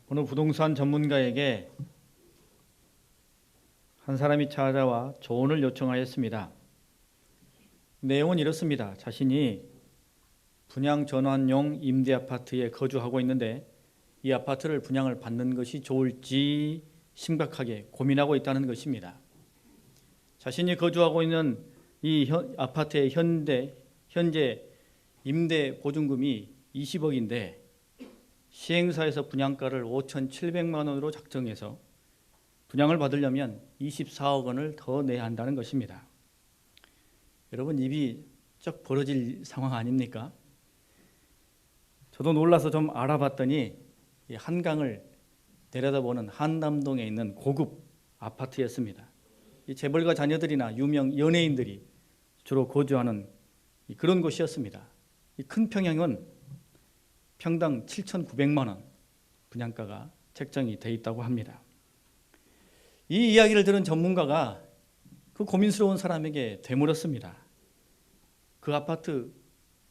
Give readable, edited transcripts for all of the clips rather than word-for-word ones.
어느 부동산 전문가에게 한 사람이 찾아와 조언을 요청하였습니다. 내용은 이렇습니다. 자신이 분양 전환용 임대 아파트에 거주하고 있는데 이 아파트를 분양을 받는 것이 좋을지 심각하게 고민하고 있다는 것입니다. 자신이 거주하고 있는 이 아파트의 현재 임대 보증금이 20억인데 시행사에서 분양가를 5,700만 원으로 작정해서 분양을 받으려면 24억 원을 더 내야 한다는 것입니다. 여러분, 입이 쩍 벌어질 상황 아닙니까? 저도 놀라서 좀 알아봤더니 이 한강을 내려다보는 한남동에 있는 고급 아파트였습니다. 이 재벌가 자녀들이나 유명 연예인들이 주로 거주하는 그런 곳이었습니다. 이 큰 평형은 평당 7,900만 원 분양가가 책정이 돼 있다고 합니다. 이 이야기를 들은 전문가가 그 고민스러운 사람에게 되물었습니다. 그 아파트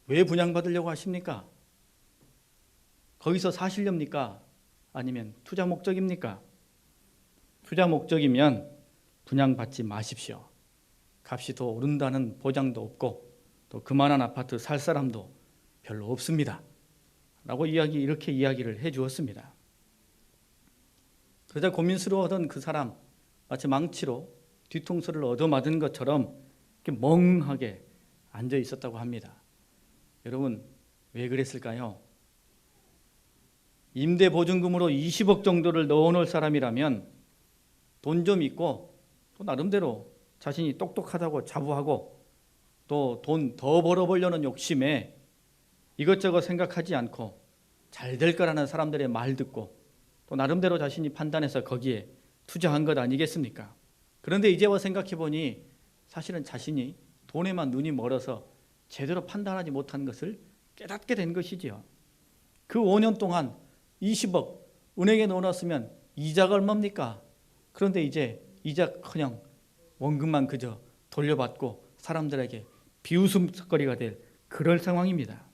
왜 분양받으려고 하십니까? 거기서 사시렵니까? 아니면 투자 목적입니까? 투자 목적이면 분양받지 마십시오. 값이 더 오른다는 보장도 없고 또 그만한 아파트 살 사람도 별로 없습니다. 라고 이렇게 이야기를 해 주었습니다. 그러자 고민스러워하던 그 사람, 마치 망치로 뒤통수를 얻어맞은 것처럼 이렇게 멍하게 앉아 있었다고 합니다. 여러분, 왜 그랬을까요? 임대 보증금으로 20억 정도를 넣어놓을 사람이라면 돈 좀 있고 또 나름대로 자신이 똑똑하다고 자부하고 또 돈 더 벌어보려는 욕심에 이것저것 생각하지 않고 잘 될 거라는 사람들의 말 듣고 또 나름대로 자신이 판단해서 거기에 투자한 것 아니겠습니까? 그런데 이제 와 생각해 보니 사실은 자신이 돈에만 눈이 멀어서 제대로 판단하지 못한 것을 깨닫게 된 것이지요. 그 5년 동안 20억 은행에 넣어놨으면 이자가 얼마입니까? 그런데 이제 이자커녕 원금만 그저 돌려받고 사람들에게 비웃음거리가 될 그럴 상황입니다.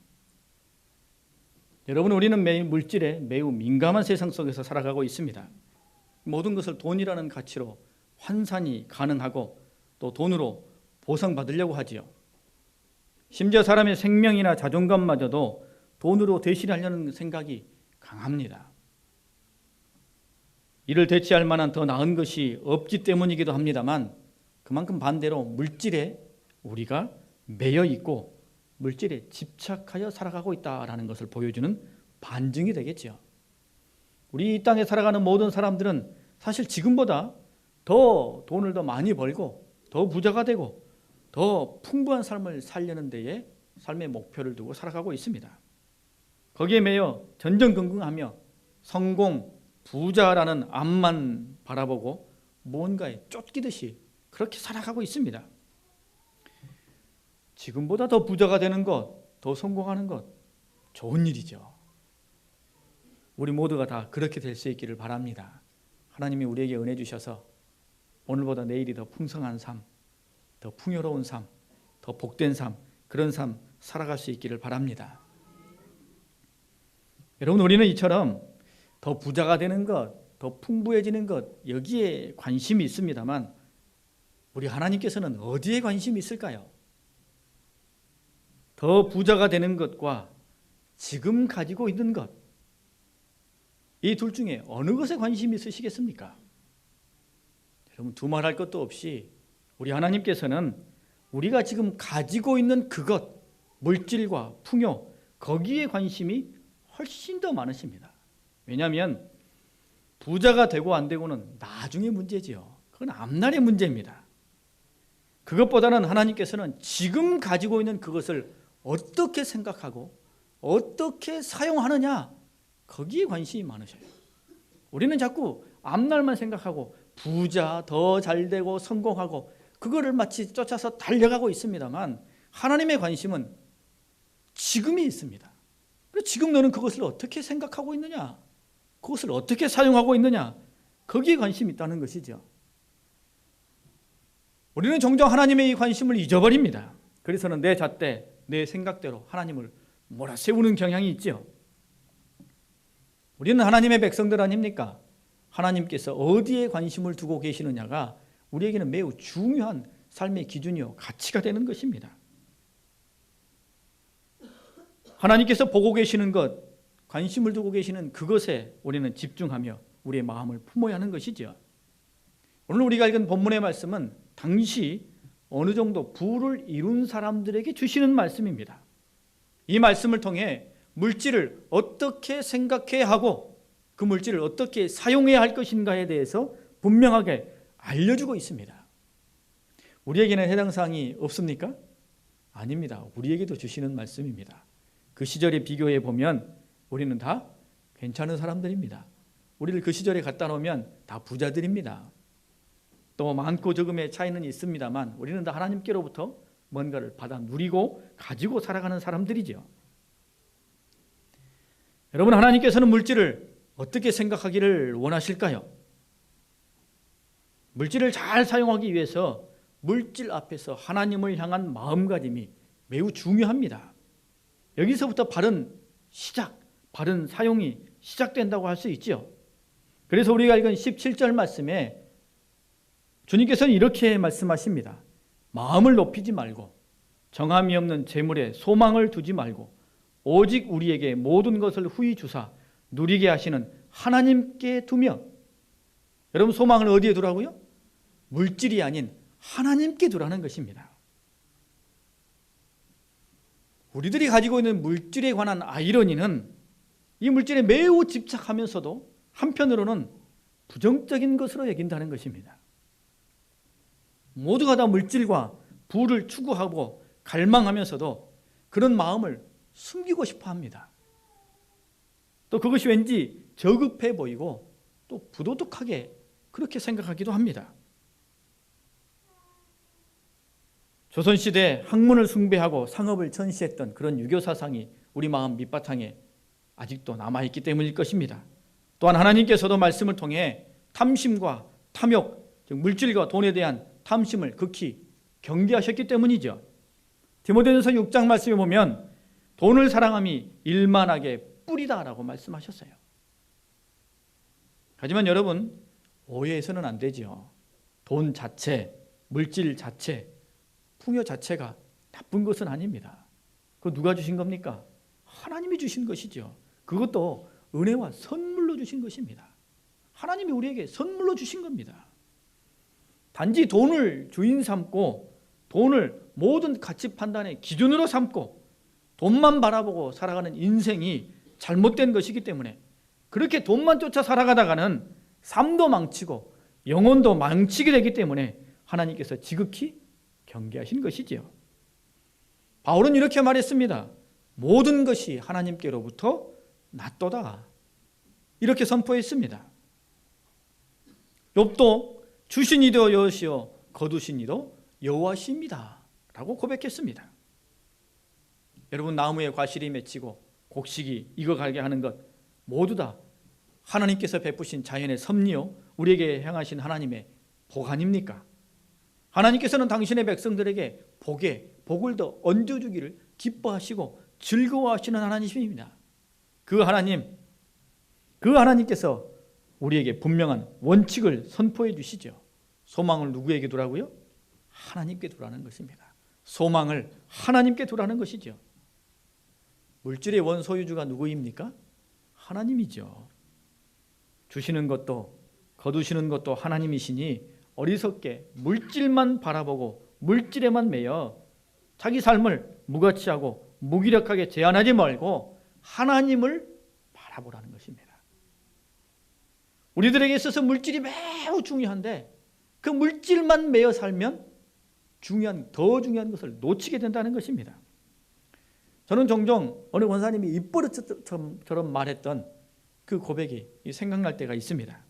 여러분, 우리는 매일 물질에 매우 민감한 세상 속에서 살아가고 있습니다. 모든 것을 돈이라는 가치로 환산이 가능하고 또 돈으로 보상받으려고 하지요. 심지어 사람의 생명이나 자존감마저도 돈으로 대신하려는 생각이 강합니다. 이를 대체할 만한 더 나은 것이 없기 때문이기도 합니다만 그만큼 반대로 물질에 우리가 매여 있고 물질에 집착하여 살아가고 있다라는 것을 보여주는 반증이 되겠죠. 우리 이 땅에 살아가는 모든 사람들은 사실 지금보다 더 돈을 더 많이 벌고 더 부자가 되고 더 풍부한 삶을 살려는 데에 삶의 목표를 두고 살아가고 있습니다. 거기에 매여 전전긍긍하며 성공, 부자라는 앞만 바라보고 무언가에 쫓기듯이 그렇게 살아가고 있습니다. 지금보다 더 부자가 되는 것, 더 성공하는 것, 좋은 일이죠. 우리 모두가 다 그렇게 될 수 있기를 바랍니다. 하나님이 우리에게 은혜 주셔서 오늘보다 내일이 더 풍성한 삶, 더 풍요로운 삶, 더 복된 삶, 그런 삶 살아갈 수 있기를 바랍니다. 여러분, 우리는 이처럼 더 부자가 되는 것, 더 풍부해지는 것, 여기에 관심이 있습니다만 우리 하나님께서는 어디에 관심이 있을까요? 더 부자가 되는 것과 지금 가지고 있는 것, 이 둘 중에 어느 것에 관심이 있으시겠습니까? 여러분, 두말할 것도 없이 우리 하나님께서는 우리가 지금 가지고 있는 그것, 물질과 풍요, 거기에 관심이 훨씬 더 많으십니다. 왜냐하면 부자가 되고 안 되고는 나중의 문제지요. 그건 앞날의 문제입니다. 그것보다는 하나님께서는 지금 가지고 있는 그것을 어떻게 생각하고 어떻게 사용하느냐, 거기에 관심이 많으셔요. 우리는 자꾸 앞날만 생각하고 부자, 더 잘되고 성공하고 그거를 마치 쫓아서 달려가고 있습니다만 하나님의 관심은 지금이 있습니다. 지금 너는 그것을 어떻게 생각하고 있느냐, 그것을 어떻게 사용하고 있느냐, 거기에 관심이 있다는 것이죠. 우리는 종종 하나님의 이 관심을 잊어버립니다. 그래서는 내 잣대, 내 생각대로 하나님을 몰아세우는 경향이 있죠. 우리는 하나님의 백성들 아닙니까? 하나님께서 어디에 관심을 두고 계시느냐가 우리에게는 매우 중요한 삶의 기준이요 가치가 되는 것입니다. 하나님께서 보고 계시는 것, 관심을 두고 계시는 그것에 우리는 집중하며 우리의 마음을 품어야 하는 것이죠. 오늘 우리가 읽은 본문의 말씀은 당시 어느 정도 부를 이룬 사람들에게 주시는 말씀입니다. 이 말씀을 통해 물질을 어떻게 생각해야 하고 그 물질을 어떻게 사용해야 할 것인가에 대해서 분명하게 알려주고 있습니다. 우리에게는 해당 사항이 없습니까? 아닙니다. 우리에게도 주시는 말씀입니다. 그 시절에 비교해 보면 우리는 다 괜찮은 사람들입니다. 우리를 그 시절에 갖다 놓으면 다 부자들입니다. 또 많고 적음의 차이는 있습니다만 우리는 다 하나님께로부터 뭔가를 받아 누리고 가지고 살아가는 사람들이죠. 여러분, 하나님께서는 물질을 어떻게 생각하기를 원하실까요? 물질을 잘 사용하기 위해서 물질 앞에서 하나님을 향한 마음가짐이 매우 중요합니다. 여기서부터 바른 시작, 바른 사용이 시작된다고 할 수 있죠. 그래서 우리가 읽은 17절 말씀에 주님께서는 이렇게 말씀하십니다. 마음을 높이지 말고 정함이 없는 재물에 소망을 두지 말고 오직 우리에게 모든 것을 후히 주사 누리게 하시는 하나님께 두며, 여러분 소망을 어디에 두라고요? 물질이 아닌 하나님께 두라는 것입니다. 우리들이 가지고 있는 물질에 관한 아이러니는 이 물질에 매우 집착하면서도 한편으로는 부정적인 것으로 여긴다는 것입니다. 모두가 다 물질과 부를 추구하고 갈망하면서도 그런 마음을 숨기고 싶어 합니다. 또 그것이 왠지 저급해 보이고 또 부도덕하게 그렇게 생각하기도 합니다. 조선시대 학문을 숭배하고 상업을 전시했던 그런 유교 사상이 우리 마음 밑바탕에 아직도 남아있기 때문일 것입니다. 또한 하나님께서도 말씀을 통해 탐심과 탐욕, 즉 물질과 돈에 대한 탐심을 극히 경계하셨기 때문이죠. 디모데전서 6장 말씀에 보면 돈을 사랑함이 일만하게 뿌리다라고 말씀하셨어요. 하지만 여러분, 오해해서는 안 되죠. 돈 자체, 물질 자체, 풍요 자체가 나쁜 것은 아닙니다. 그거 누가 주신 겁니까? 하나님이 주신 것이죠. 그것도 은혜와 선물로 주신 것입니다. 하나님이 우리에게 선물로 주신 겁니다. 단지 돈을 주인 삼고 돈을 모든 가치 판단의 기준으로 삼고 돈만 바라보고 살아가는 인생이 잘못된 것이기 때문에 그렇게 돈만 쫓아 살아가다가는 삶도 망치고 영혼도 망치게 되기 때문에 하나님께서 지극히 경계하신 것이지요. 바울은 이렇게 말했습니다. 모든 것이 하나님께로부터 낫도다. 이렇게 선포했습니다. 욥도 주신 이도 여호시오 거두신 이도 여호와시입니다 라고 고백했습니다. 여러분, 나무에 과실이 맺히고 곡식이 익어가게 하는 것 모두 다 하나님께서 베푸신 자연의 섭리요 우리에게 향하신 하나님의 복 아닙니까? 하나님께서는 당신의 백성들에게 복을 더 얹어주기를 기뻐하시고 즐거워하시는 하나님입니다. 그 하나님께서 우리에게 분명한 원칙을 선포해 주시죠. 소망을 누구에게 두라고요? 하나님께 두라는 것입니다. 소망을 하나님께 두라는 것이죠. 물질의 원소유주가 누구입니까? 하나님이죠. 주시는 것도 거두시는 것도 하나님이시니 어리석게 물질만 바라보고 물질에만 매여 자기 삶을 무가치하고 무기력하게 제한하지 말고 하나님을 바라보라는 것입니다. 우리들에게 있어서 물질이 매우 중요한데 그 물질만 매여 살면 더 중요한 것을 놓치게 된다는 것입니다. 저는 종종 어느 권사님이 입버릇처럼 말했던 그 고백이 생각날 때가 있습니다.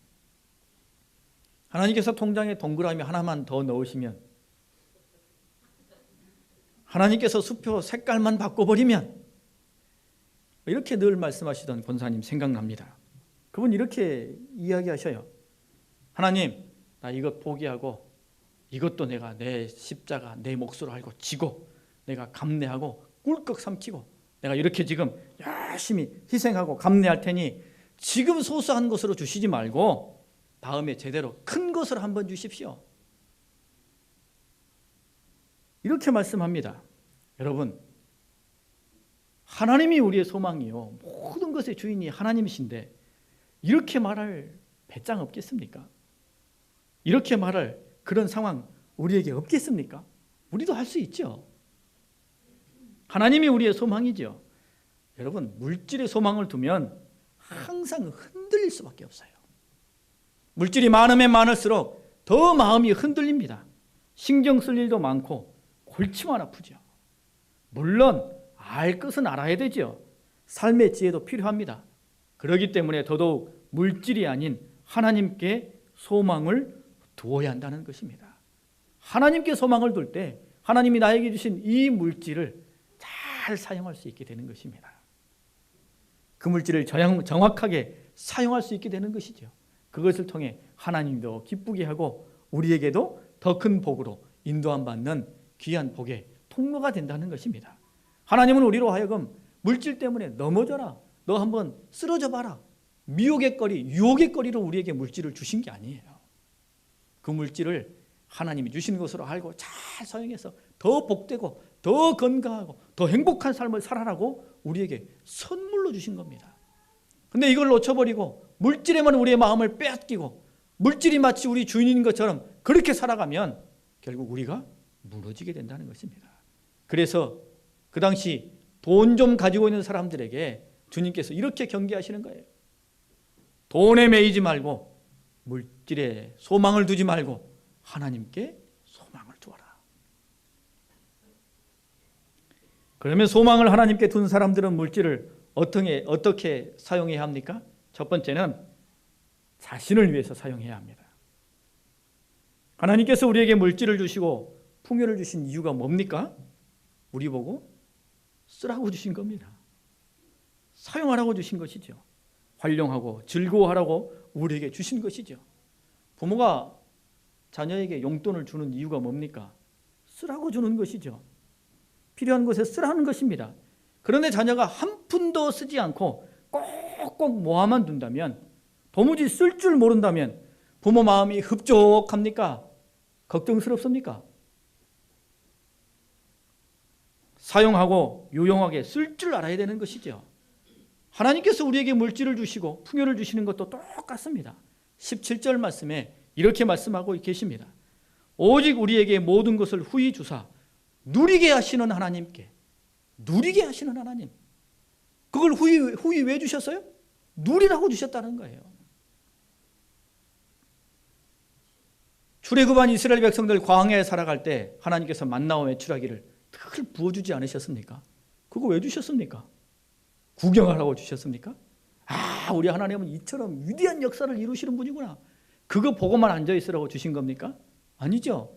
하나님께서 통장에 동그라미 하나만 더 넣으시면, 하나님께서 수표 색깔만 바꿔버리면, 이렇게 늘 말씀하시던 권사님 생각납니다. 그분 이렇게 이야기하셔요. 하나님, 나 이것 포기하고 이것도 내가 내 십자가, 내 몫으로 알고 지고 내가 감내하고 꿀꺽 삼키고 내가 이렇게 지금 열심히 희생하고 감내할 테니 지금 소소한 것으로 주시지 말고 다음에 제대로 큰 것을 한번 주십시오. 이렇게 말씀합니다. 여러분, 하나님이 우리의 소망이요, 모든 것의 주인이 하나님이신데 이렇게 말할 배짱 없겠습니까? 이렇게 말할 그런 상황 우리에게 없겠습니까? 우리도 할 수 있죠. 하나님이 우리의 소망이죠. 여러분, 물질의 소망을 두면 항상 흔들릴 수밖에 없어요. 물질이 많으면 많을수록 더 마음이 흔들립니다. 신경 쓸 일도 많고 골치만 아프죠. 물론 알 것은 알아야 되죠. 삶의 지혜도 필요합니다. 그렇기 때문에 더더욱 물질이 아닌 하나님께 소망을 두어야 한다는 것입니다. 하나님께 소망을 둘 때 하나님이 나에게 주신 이 물질을 잘 사용할 수 있게 되는 것입니다. 그 물질을 정확하게 사용할 수 있게 되는 것이죠. 그것을 통해 하나님도 기쁘게 하고 우리에게도 더 큰 복으로 인도함 받는 귀한 복의 통로가 된다는 것입니다. 하나님은 우리로 하여금 물질 때문에 넘어져라, 너 한번 쓰러져 봐라, 미혹의 거리, 유혹의 거리로 우리에게 물질을 주신 게 아니에요. 그 물질을 하나님이 주신 것으로 알고 잘 사용해서 더 복되고 더 건강하고 더 행복한 삶을 살아라고 우리에게 선물로 주신 겁니다. 근데 이걸 놓쳐버리고 물질에만 우리의 마음을 빼앗기고 물질이 마치 우리 주인인 것처럼 그렇게 살아가면 결국 우리가 무너지게 된다는 것입니다. 그래서 그 당시 돈 좀 가지고 있는 사람들에게 주님께서 이렇게 경계하시는 거예요. 돈에 매이지 말고 물질에 소망을 두지 말고 하나님께 소망을 두어라. 그러면 소망을 하나님께 둔 사람들은 물질을 어떻게 사용해야 합니까? 첫 번째는 자신을 위해서 사용해야 합니다. 하나님께서 우리에게 물질을 주시고 풍요를 주신 이유가 뭡니까? 우리 보고 쓰라고 주신 겁니다. 사용하라고 주신 것이죠. 활용하고 즐거워하라고 우리에게 주신 것이죠. 부모가 자녀에게 용돈을 주는 이유가 뭡니까? 쓰라고 주는 것이죠. 필요한 곳에 쓰라는 것입니다. 그런데 자녀가 한 푼도 쓰지 않고 꼭꼭 모아만 둔다면, 도무지 쓸 줄 모른다면 부모 마음이 흡족합니까? 걱정스럽습니까? 사용하고 유용하게 쓸 줄 알아야 되는 것이죠. 하나님께서 우리에게 물질을 주시고 풍요를 주시는 것도 똑같습니다. 17절 말씀에 이렇게 말씀하고 계십니다. 오직 우리에게 모든 것을 후히 주사 누리게 하시는 하나님께, 누리게 하시는 하나님, 그걸 후히 왜 주셨어요? 누리라고 주셨다는 거예요. 출애굽한 이스라엘 백성들 광야에 살아갈 때 하나님께서 만나와 메추라기를 늘 부어주지 않으셨습니까? 그거 왜 주셨습니까? 구경하라고 주셨습니까? 아, 우리 하나님은 이처럼 위대한 역사를 이루시는 분이구나, 그거 보고만 앉아있으라고 주신 겁니까? 아니죠.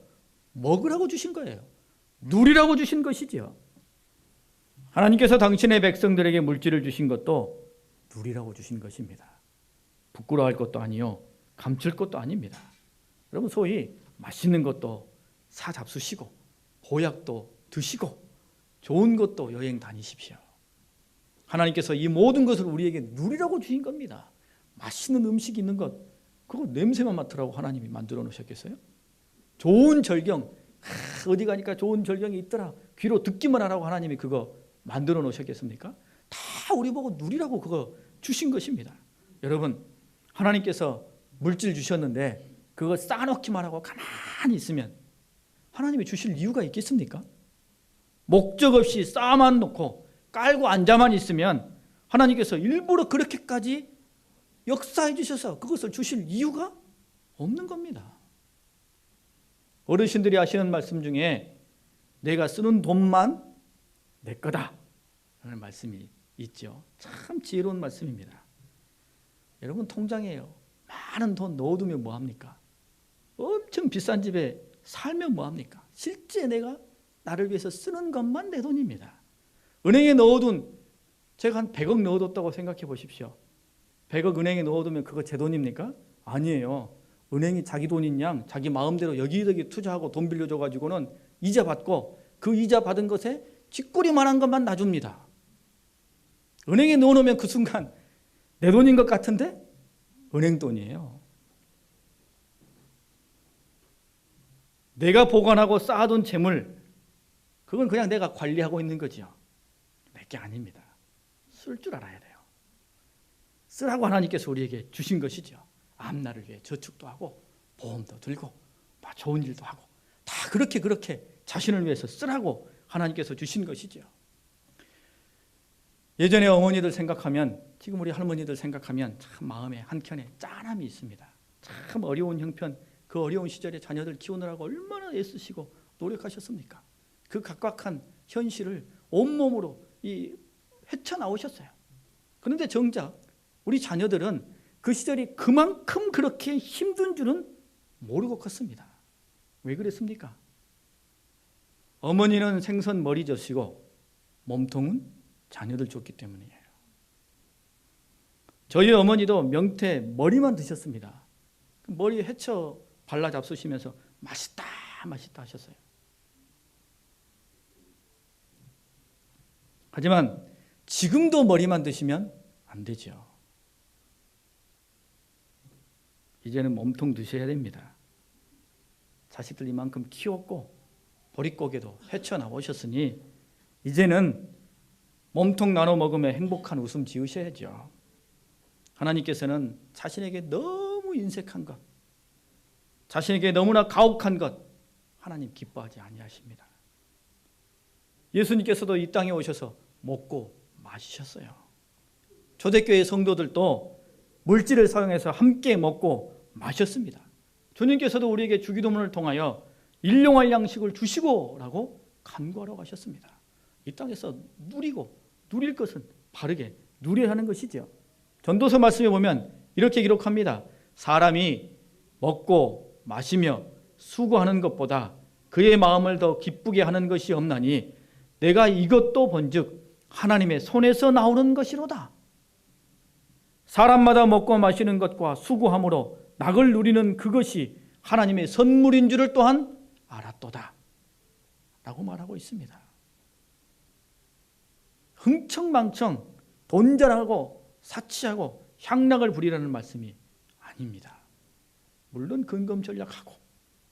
먹으라고 주신 거예요. 누리라고 주신 것이죠. 하나님께서 당신의 백성들에게 물질을 주신 것도 누리라고 주신 것입니다. 부끄러워할 것도 아니요, 감출 것도 아닙니다. 여러분, 소위 맛있는 것도 사 잡수시고 보약도 드시고 좋은 것도 여행 다니십시오. 하나님께서 이 모든 것을 우리에게 누리라고 주신 겁니다. 맛있는 음식 있는 것, 그거 냄새만 맡으라고 하나님이 만들어 놓으셨겠어요? 좋은 절경, 어디 가니까 좋은 절경이 있더라, 귀로 듣기만 하라고 하나님이 그거 만들어 놓으셨겠습니까? 다 우리 보고 누리라고 그거 주신 것입니다. 여러분, 하나님께서 물질 주셨는데 그거 쌓아놓기만 하고 가만히 있으면 하나님이 주실 이유가 있겠습니까? 목적 없이 쌓아만 놓고 깔고 앉아만 있으면 하나님께서 일부러 그렇게까지 역사해 주셔서 그것을 주실 이유가 없는 겁니다. 어르신들이 하시는 말씀 중에 내가 쓰는 돈만 내 거다 라는 말씀이 있죠. 참 지혜로운 말씀입니다. 여러분, 통장에요, 많은 돈 넣어두면 뭐합니까? 엄청 비싼 집에 살면 뭐합니까? 실제 내가 나를 위해서 쓰는 것만 내 돈입니다. 은행에 넣어둔, 제가 한 100억 넣어뒀다고 생각해 보십시오. 100억 은행에 넣어두면 그거 제 돈입니까? 아니에요. 은행이 자기 돈인 양 자기 마음대로 여기저기 투자하고 돈 빌려줘가지고는 이자 받고 그 이자 받은 것에 쥐꼬리만한 것만 놔줍니다. 은행에 넣어놓으면 그 순간 내 돈인 것 같은데 은행 돈이에요. 내가 보관하고 쌓아둔 재물, 그건 그냥 내가 관리하고 있는 거지요. 내 게 아닙니다. 쓸 줄 알아야 돼요. 쓰라고 하나님께서 우리에게 주신 것이죠. 앞날을 위해 저축도 하고 보험도 들고 좋은 일도 하고 다 그렇게 자신을 위해서 쓰라고 하나님께서 주신 것이죠. 예전에 어머니들 생각하면, 지금 우리 할머니들 생각하면 참 마음에 한켠에 짠함이 있습니다. 참 어려운 형편, 그 어려운 시절에 자녀들 키우느라고 얼마나 애쓰시고 노력하셨습니까? 그 각박한 현실을 온몸으로 헤쳐나오셨어요. 그런데 정작 우리 자녀들은 그 시절이 그만큼 그렇게 힘든 줄은 모르고 컸습니다. 왜 그랬습니까? 어머니는 생선 머리 젓으시고 몸통은 자녀들 줬기 때문이에요. 저희 어머니도 명태 머리만 드셨습니다. 머리에 헤쳐 발라 잡수시면서 맛있다 하셨어요. 하지만 지금도 머리만 드시면 안 되죠. 이제는 몸통 드셔야 됩니다. 자식들 이만큼 키웠고 보릿고개도 헤쳐나오셨으니 이제는 몸통 나눠 먹으며 행복한 웃음 지으셔야죠. 하나님께서는 자신에게 너무 인색한 것, 자신에게 너무나 가혹한 것, 하나님 기뻐하지 아니하십니다. 예수님께서도 이 땅에 오셔서 먹고 마시셨어요. 초대교회 성도들도 물질을 사용해서 함께 먹고 마셨습니다. 주님께서도 우리에게 주기도문을 통하여 일용할 양식을 주시고라고 간구하러 가셨습니다. 이 땅에서 누릴 것은 바르게 누려야 하는 것이죠. 전도서 말씀에 보면 이렇게 기록합니다. 사람이 먹고 마시며 수고하는 것보다 그의 마음을 더 기쁘게 하는 것이 없나니 내가 이것도 본즉 하나님의 손에서 나오는 것이로다. 사람마다 먹고 마시는 것과 수고함으로 낙을 누리는 그것이 하나님의 선물인 줄을 또한 알았도다 라고 말하고 있습니다. 흥청망청 돈 자랑하고 사치하고 향락을 부리라는 말씀이 아닙니다. 물론 근검전략하고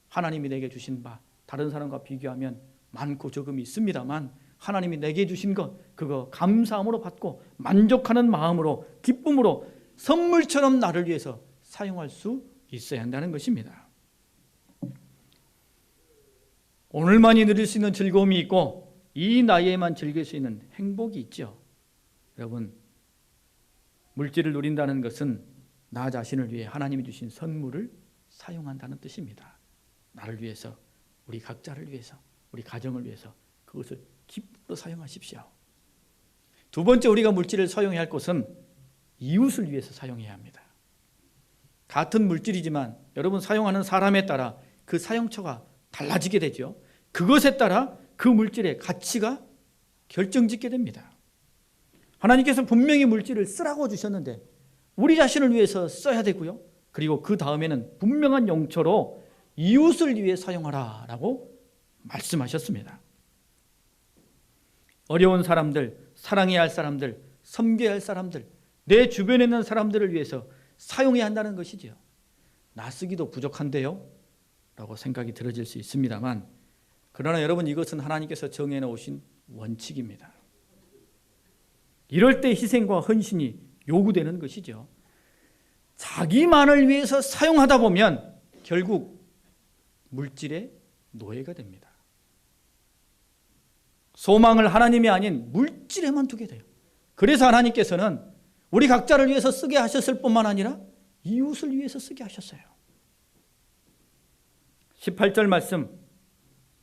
하나님이 내게 주신 바 다른 사람과 비교하면 많고 적음이 있습니다만 하나님이 내게 주신 것 그거 감사함으로 받고 만족하는 마음으로 기쁨으로 선물처럼 나를 위해서 사용할 수 있어야 한다는 것입니다. 오늘만이 누릴 수 있는 즐거움이 있고 이 나이에만 즐길 수 있는 행복이 있죠. 여러분, 물질을 누린다는 것은 나 자신을 위해 하나님이 주신 선물을 사용한다는 뜻입니다. 나를 위해서, 우리 각자를 위해서, 우리 가정을 위해서 그것을 기쁨으로 사용하십시오. 두 번째, 우리가 물질을 사용해야 할 것은 이웃을 위해서 사용해야 합니다. 같은 물질이지만 여러분 사용하는 사람에 따라 그 사용처가 달라지게 되죠. 그것에 따라 그 물질의 가치가 결정짓게 됩니다. 하나님께서 분명히 물질을 쓰라고 주셨는데 우리 자신을 위해서 써야 되고요. 그리고 그 다음에는 분명한 용처로 이웃을 위해 사용하라 라고 말씀하셨습니다. 어려운 사람들, 사랑해야 할 사람들, 섬겨야 할 사람들, 내 주변에 있는 사람들을 위해서 사용해야 한다는 것이지요. 나 쓰기도 부족한데요? 라고 생각이 들어질 수 있습니다만 그러나 여러분 이것은 하나님께서 정해놓으신 원칙입니다. 이럴 때 희생과 헌신이 요구되는 것이죠. 자기만을 위해서 사용하다 보면 결국 물질의 노예가 됩니다. 소망을 하나님이 아닌 물질에만 두게 돼요. 그래서 하나님께서는 우리 각자를 위해서 쓰게 하셨을 뿐만 아니라 이웃을 위해서 쓰게 하셨어요. 18절 말씀,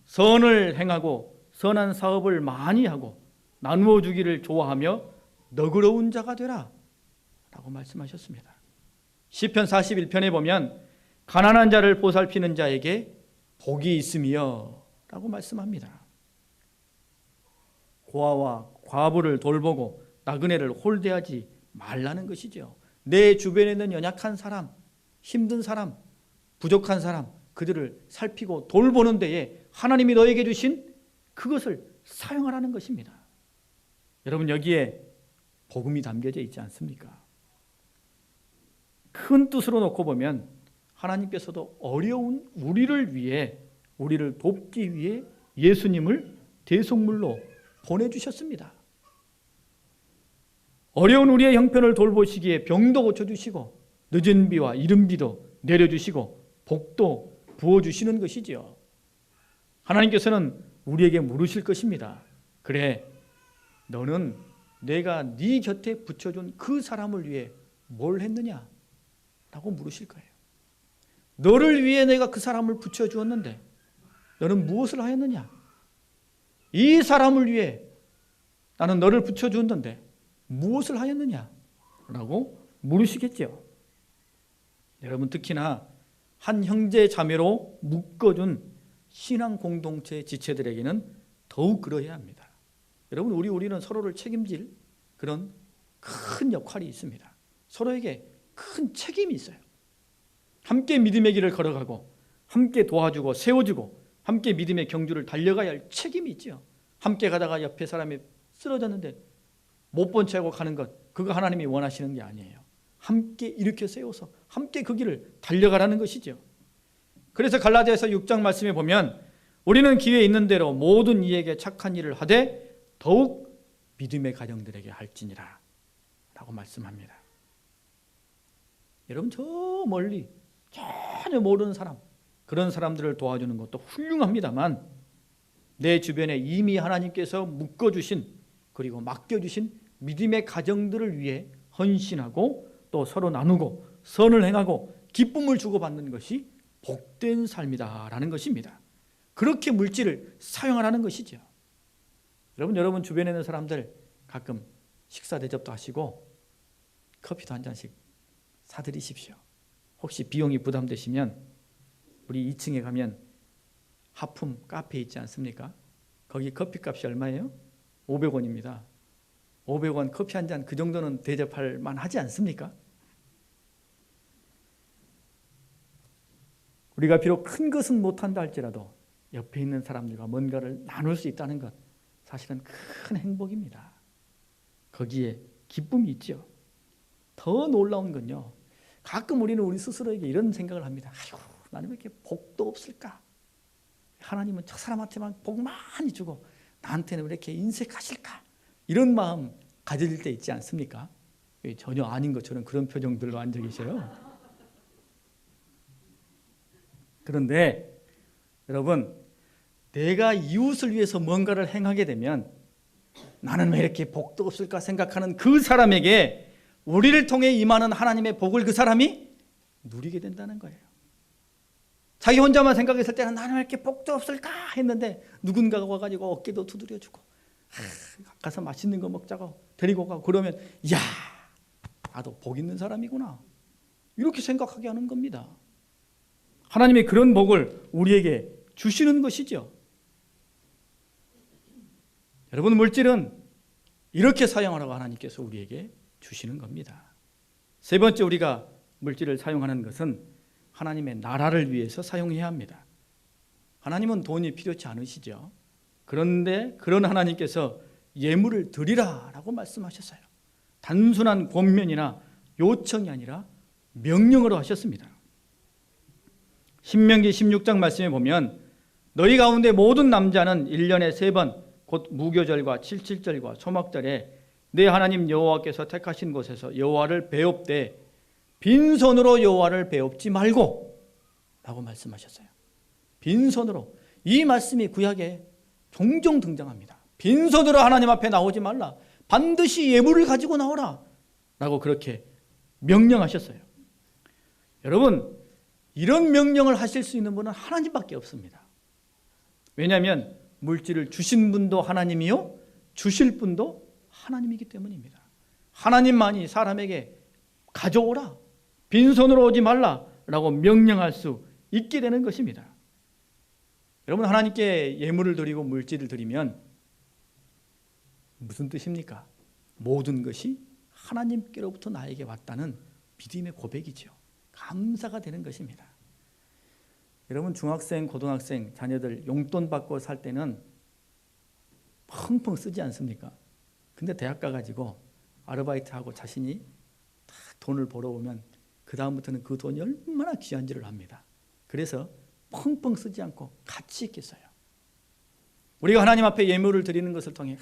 선을 행하고 선한 사업을 많이 하고 나누어 주기를 좋아하며 너그러운 자가 되라 라고 말씀하셨습니다. 시편 41편에 보면 가난한 자를 보살피는 자에게 복이 있으며 라고 말씀합니다. 고아와 과부를 돌보고 나그네를 홀대하지 말라는 것이죠. 내 주변에 있는 연약한 사람, 힘든 사람, 부족한 사람, 그들을 살피고 돌보는 데에 하나님이 너에게 주신 그것을 사용하라는 것입니다. 여러분 여기에 복음이 담겨져 있지 않습니까? 큰 뜻으로 놓고 보면 하나님께서도 어려운 우리를 위해, 우리를 돕기 위해 예수님을 대속물로 보내주셨습니다. 어려운 우리의 형편을 돌보시기에 병도 고쳐주시고 늦은 비와 이른 비도 내려주시고 복도 부어주시는 것이지요. 하나님께서는 우리에게 물으실 것입니다. 그래, 너는 내가 네 곁에 붙여준 그 사람을 위해 뭘 했느냐? 라고 물으실 거예요. 너를 위해 내가 그 사람을 붙여주었는데 너는 무엇을 하였느냐? 이 사람을 위해 나는 너를 붙여주었는데 무엇을 하였느냐? 라고 물으시겠죠. 여러분, 특히나 한 형제 자매로 묶어준 신앙 공동체 지체들에게는 더욱 그러해야 합니다. 여러분, 우리는 서로를 책임질 그런 큰 역할이 있습니다. 서로에게 큰 책임이 있어요. 함께 믿음의 길을 걸어가고 함께 도와주고 세워주고 함께 믿음의 경주를 달려가야 할 책임이 있죠. 함께 가다가 옆에 사람이 쓰러졌는데 못 본 채하고 가는 것, 그거 하나님이 원하시는 게 아니에요. 함께 일으켜 세워서 함께 그 길을 달려가라는 것이죠. 그래서 갈라디아서 6장 말씀에 보면 우리는 기회 있는 대로 모든 이에게 착한 일을 하되 더욱 믿음의 가정들에게 할지니라 라고 말씀합니다. 여러분, 저 멀리 전혀 모르는 사람, 그런 사람들을 도와주는 것도 훌륭합니다만 내 주변에 이미 하나님께서 묶어주신 그리고 맡겨주신 믿음의 가정들을 위해 헌신하고 또 서로 나누고 선을 행하고 기쁨을 주고받는 것이 복된 삶이다라는 것입니다. 그렇게 물질을 사용하라는 것이죠. 여러분 주변에 있는 사람들 가끔 식사 대접도 하시고 커피도 한 잔씩 사드리십시오. 혹시 비용이 부담되시면 우리 2층에 가면 하품 카페 있지 않습니까? 거기 커피값이 얼마예요? 500원입니다. 500원 커피 한 잔 그 정도는 대접할 만하지 않습니까? 우리가 비록 큰 것은 못한다 할지라도 옆에 있는 사람들과 뭔가를 나눌 수 있다는 것, 사실은 큰 행복입니다. 거기에 기쁨이 있죠. 더 놀라운 건요, 가끔 우리는 우리 스스로에게 이런 생각을 합니다. 아이고, 나는 왜 이렇게 복도 없을까? 하나님은 저 사람한테만 복 많이 주고 나한테는 왜 이렇게 인색하실까? 이런 마음 가질 때 있지 않습니까? 전혀 아닌 것처럼 그런 표정들로 앉아 계셔요. 그런데 여러분, 내가 이웃을 위해서 뭔가를 행하게 되면 나는 왜 이렇게 복도 없을까 생각하는 그 사람에게 우리를 통해 임하는 하나님의 복을 그 사람이 누리게 된다는 거예요. 자기 혼자만 생각했을 때는 나는 왜 이렇게 복도 없을까 했는데 누군가가 와가지고 어깨도 두드려주고 가서 맛있는 거 먹자고 데리고 가고 그러면 이야, 나도 복 있는 사람이구나 이렇게 생각하게 하는 겁니다. 하나님의 그런 복을 우리에게 주시는 것이죠. 여러분, 물질은 이렇게 사용하라고 하나님께서 우리에게 주시는 겁니다. 세 번째, 우리가 물질을 사용하는 것은 하나님의 나라를 위해서 사용해야 합니다. 하나님은 돈이 필요치 않으시죠. 그런데 그런 하나님께서 예물을 드리라라고 말씀하셨어요. 단순한 권면이나 요청이 아니라 명령으로 하셨습니다. 신명기 16장 말씀에 보면 너희 가운데 모든 남자는 1년에 3번 곧 무교절과 칠칠절과 초막절에 내 하나님 여호와께서 택하신 곳에서 여호와를 배웁되 빈손으로 여호와를 배웁지 말고 라고 말씀하셨어요. 빈손으로. 이 말씀이 구약에 종종 등장합니다. 빈손으로 하나님 앞에 나오지 말라. 반드시 예물을 가지고 나오라 라고 그렇게 명령하셨어요. 여러분, 이런 명령을 하실 수 있는 분은 하나님밖에 없습니다. 왜냐하면 물질을 주신 분도 하나님이요 주실 분도 하나님이기 때문입니다. 하나님만이 사람에게 가져오라, 빈손으로 오지 말라라고 명령할 수 있게 되는 것입니다. 여러분, 하나님께 예물을 드리고 물질을 드리면 무슨 뜻입니까? 모든 것이 하나님께로부터 나에게 왔다는 믿음의 고백이죠. 감사가 되는 것입니다. 여러분, 중학생, 고등학생 자녀들 용돈 받고 살 때는 펑펑 쓰지 않습니까? 근데 대학 가가지고 아르바이트하고 자신이 딱 돈을 벌어오면 그 다음부터는 그 돈이 얼마나 귀한지를 압니다. 그래서 펑펑 쓰지 않고 가치 있게 써요. 우리가 하나님 앞에 예물을 드리는 것을 통해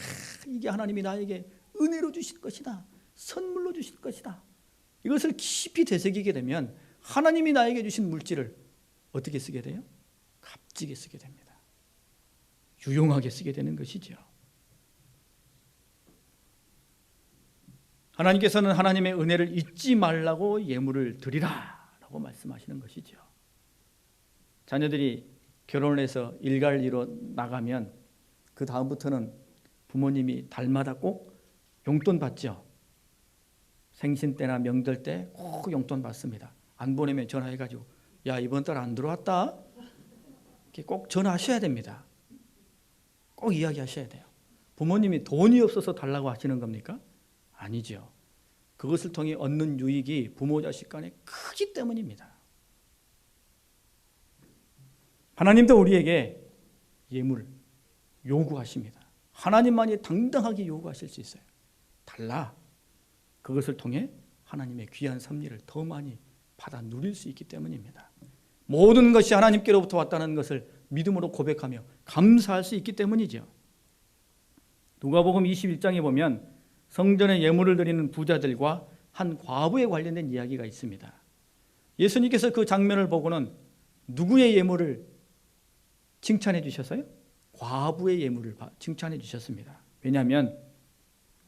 이게 하나님이 나에게 은혜로 주실 것이다, 선물로 주실 것이다, 이것을 깊이 되새기게 되면 하나님이 나에게 주신 물질을 어떻게 쓰게 돼요? 값지게 쓰게 됩니다. 유용하게 쓰게 되는 것이죠. 하나님께서는 하나님의 은혜를 잊지 말라고 예물을 드리라 라고 말씀하시는 것이죠. 자녀들이 결혼을 해서 일갈 일로 나가면 그 다음부터는 부모님이 달마다 꼭 용돈 받죠. 생신 때나 명절 때 꼭 용돈 받습니다. 안 보내면 전화해가지고 야 이번 달 안 들어왔다? 이렇게 꼭 전화하셔야 됩니다. 꼭 이야기하셔야 돼요. 부모님이 돈이 없어서 달라고 하시는 겁니까? 아니죠. 그것을 통해 얻는 유익이 부모 자식 간에 크기 때문입니다. 하나님도 우리에게 예물 요구하십니다. 하나님만이 당당하게 요구하실 수 있어요. 달라. 그것을 통해 하나님의 귀한 섭리를 더 많이 받아 누릴 수 있기 때문입니다. 모든 것이 하나님께로부터 왔다는 것을 믿음으로 고백하며 감사할 수 있기 때문이죠. 누가복음 21장에 보면 성전에 예물을 드리는 부자들과 한 과부에 관련된 이야기가 있습니다. 예수님께서 그 장면을 보고는 누구의 예물을 칭찬해 주셨어요? 과부의 예물을 칭찬해 주셨습니다. 왜냐하면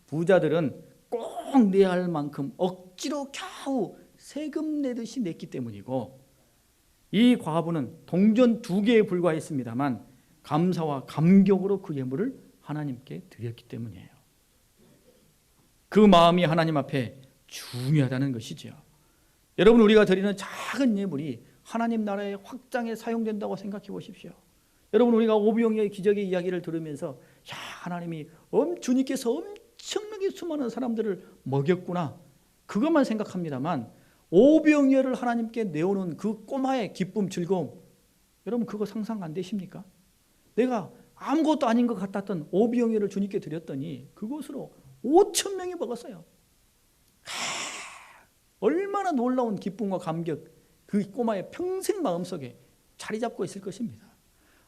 부자들은 꼭 내야 할 만큼 억지로 겨우 세금 내듯이 냈기 때문이고, 이 과부는 동전 2개에 불과했습니다만 감사와 감격으로 그 예물을 하나님께 드렸기 때문이에요. 그 마음이 하나님 앞에 중요하다는 것이죠. 여러분, 우리가 드리는 작은 예물이 하나님 나라의 확장에 사용된다고 생각해 보십시오. 여러분, 우리가 오병이어의 기적의 이야기를 들으면서 야, 하나님이 주님께서 엄청나게 수많은 사람들을 먹였구나, 그것만 생각합니다만 오병이어를 하나님께 내오는 그 꼬마의 기쁨, 즐거움, 여러분 그거 상상 안 되십니까? 내가 아무것도 아닌 것 같았던 오병이어를 주님께 드렸더니 그것으로 5,000명이 먹었어요. 얼마나 놀라운 기쁨과 감격, 그 꼬마의 평생 마음속에 자리 잡고 있을 것입니다.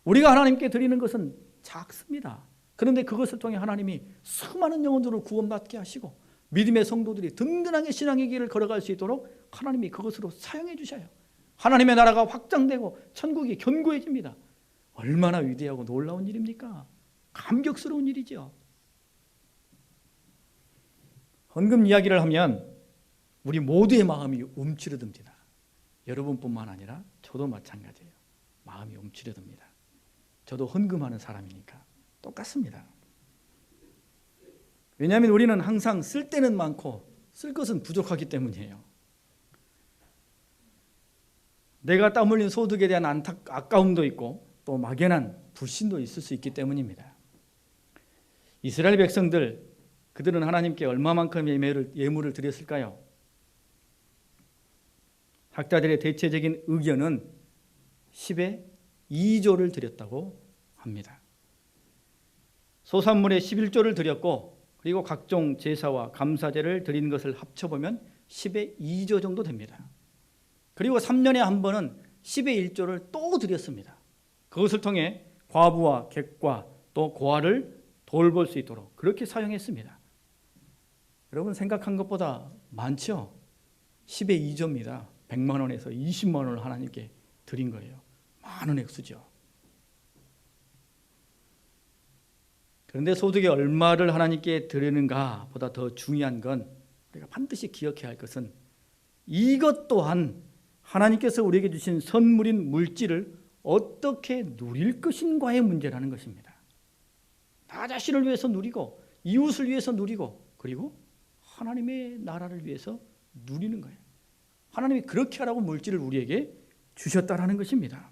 우리가 하나님께 드리는 것은 작습니다. 그런데 그것을 통해 하나님이 수많은 영혼들을 구원받게 하시고 믿음의 성도들이 든든하게 신앙의 길을 걸어갈 수 있도록 하나님이 그것으로 사용해 주셔요. 하나님의 나라가 확장되고 천국이 견고해집니다. 얼마나 위대하고 놀라운 일입니까? 감격스러운 일이죠. 헌금 이야기를 하면 우리 모두의 마음이 움츠러듭니다. 여러분뿐만 아니라 저도 마찬가지예요. 마음이 움츠러듭니다. 저도 헌금하는 사람이니까 똑같습니다. 왜냐하면 우리는 항상 쓸 때는 많고 쓸 것은 부족하기 때문이에요. 내가 땀 흘린 소득에 대한 아까움도 있고 또 막연한 불신도 있을 수 있기 때문입니다. 이스라엘 백성들, 그들은 하나님께 얼마만큼 예물을 드렸을까요? 학자들의 대체적인 의견은 10의 2조를 드렸다고 합니다. 소산물의 11조를 드렸고, 그리고 각종 제사와 감사제를 드린 것을 합쳐보면 10의 2조 정도 됩니다. 그리고 3년에 한 번은 10의 1조를 또 드렸습니다. 그것을 통해 과부와 객과 또 고아를 돌볼 수 있도록 그렇게 사용했습니다. 여러분 생각한 것보다 많죠? 10의 2조입니다. 100만 원에서 20만 원을 하나님께 드린 거예요. 많은 액수죠. 그런데 소득의 얼마를 하나님께 드리는가 보다 더 중요한 건, 우리가 반드시 기억해야 할 것은 이것 또한 하나님께서 우리에게 주신 선물인 물질을 어떻게 누릴 것인가의 문제라는 것입니다. 나 자신을 위해서 누리고 이웃을 위해서 누리고 그리고 하나님의 나라를 위해서 누리는 거예요. 하나님이 그렇게 하라고 물질을 우리에게 주셨다라는 것입니다.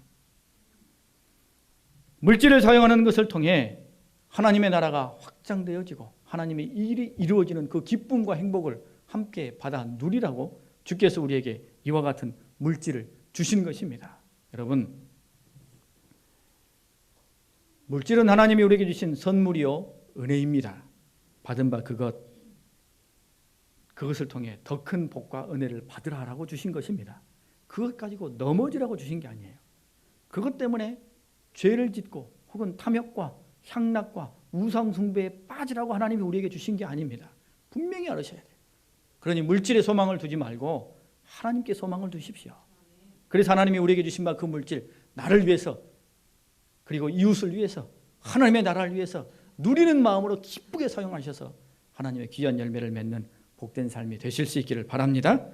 물질을 사용하는 것을 통해 하나님의 나라가 확장되어지고 하나님의 일이 이루어지는 그 기쁨과 행복을 함께 받아 누리라고 주께서 우리에게 이와 같은 물질을 주신 것입니다. 여러분, 물질은 하나님이 우리에게 주신 선물이요 은혜입니다. 받은 바 그 그것을 통해 더 큰 복과 은혜를 받으라라고 주신 것입니다. 그것 가지고 넘어지라고 주신 게 아니에요. 그것 때문에 죄를 짓고 혹은 탐욕과 향락과 우상 숭배에 빠지라고 하나님이 우리에게 주신 게 아닙니다. 분명히 알으셔야 돼요. 그러니 물질에 소망을 두지 말고 하나님께 소망을 두십시오. 그래서 하나님이 우리에게 주신 바 그 물질, 나를 위해서 그리고 이웃을 위해서 하나님의 나라를 위해서 누리는 마음으로 기쁘게 사용하셔서 하나님의 귀한 열매를 맺는 복된 삶이 되실 수 있기를 바랍니다.